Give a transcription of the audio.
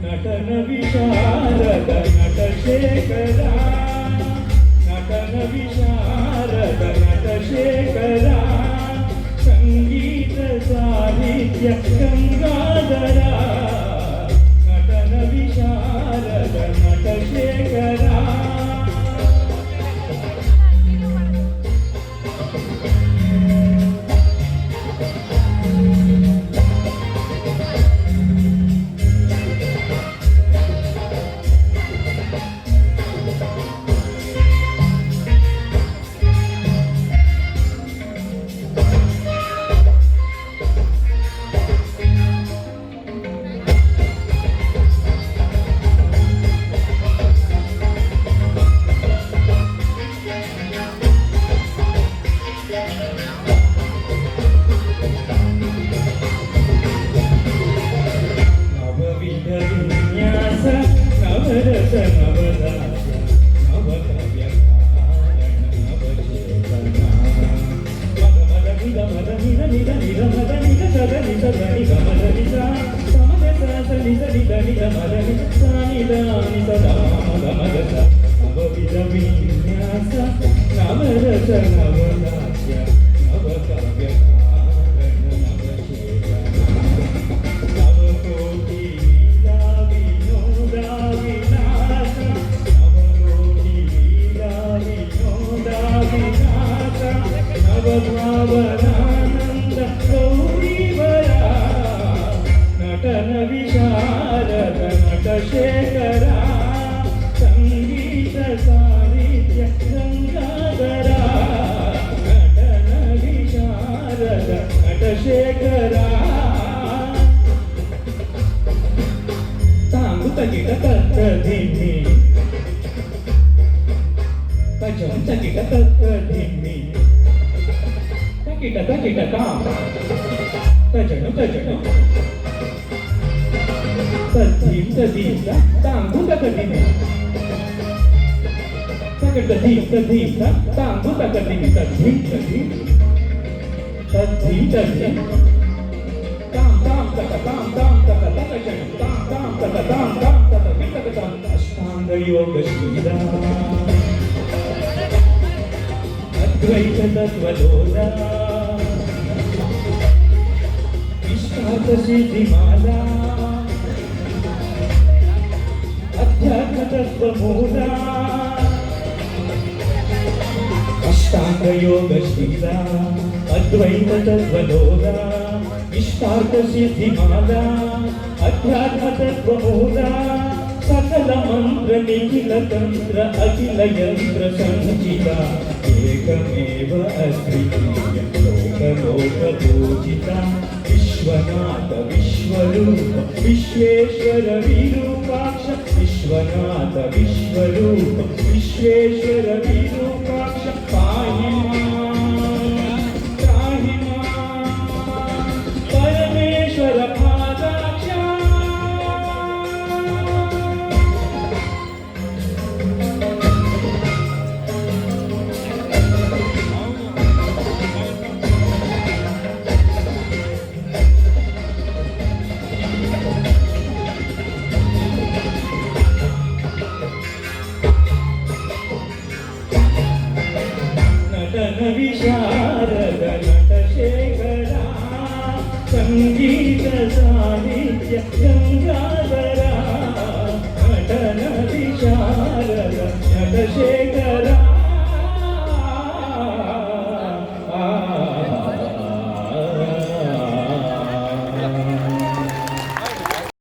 ನಟನ ವಿಶಾರದ ನಟ ಶೇಖರ ನಟನ ವಿಶಾರದ ನಟ ಶೇಖರ ಸಂಗೀತ ಸಾಹಿತ್ಯ ಗಂಗಾಧರ ನಟನ ವಿಶಾರದ ನಟ ಶೇಖರ ನವರಸ ನವದಾಸ ನವಕವ್ಯ ನವಚೇತನ ಮದ ಮದ ನಿದ ಮದ ನಿದ ನಿದ ನಿದ ಮದ ನಿದ ಸದ ನಿದ ನಿದ ಮದ ನಿದ ಸಮದ ಸ ನಿದ ನಿದ ನಿದ ಮದ ನಿದ ಸ ನಿದ ನಿದ ಮದ ಮದ ಸ ನವವಿಧ ವಿನ್ಯಾಸ ನವರಸ ನವದಾಸ್ಯ ನವಕವ್ಯ ಭಾವನಾನಂದ ಗೌರೀವರ ನಟನ ವಿಶಾರದ ನಟ ಶೇಖರ ಸಂಗೀತ ಸಾಹಿತ್ಯ ಗಂಗಾಧರ ನಟನ ವಿಶಾರದ ನಟ ಶೇಖರ ತಾಂಗು ತಗಿಟ ತತ್ತ ಧಿಮ್ಮಿ ತಜಂ ತಗಿಟ ತತ್ತ ಧಿಮ್ಮಿ kita kam tajanu tadim tanggu takadimi tadim tanggu takadimi tadim tam ashtanga yoga shida advaita tattvaloda सिद्धिमाला अध्यात्म तत्वमूला अष्टांग योग शीला अद्वैत तत्वलोला इष्टार्थ सिद्धिमाला अध्यात्म तत्वमूला सकल मंत्र निखिल तंत्र अखिल यंत्र संचिता एकमेव अद्वितीय लोक पूजिता विश्वनाथ विश्वरूप विश्वेश्वर विरूपाक्ष विश्वनाथ विश्वरूप विश्वेश्वर विरूपाक्ष पाहि परमेश्वर पादाक्ष नटन विशारद नट शेखर संगीत साहित्य गंगाधर नटन विशारद नट शेखर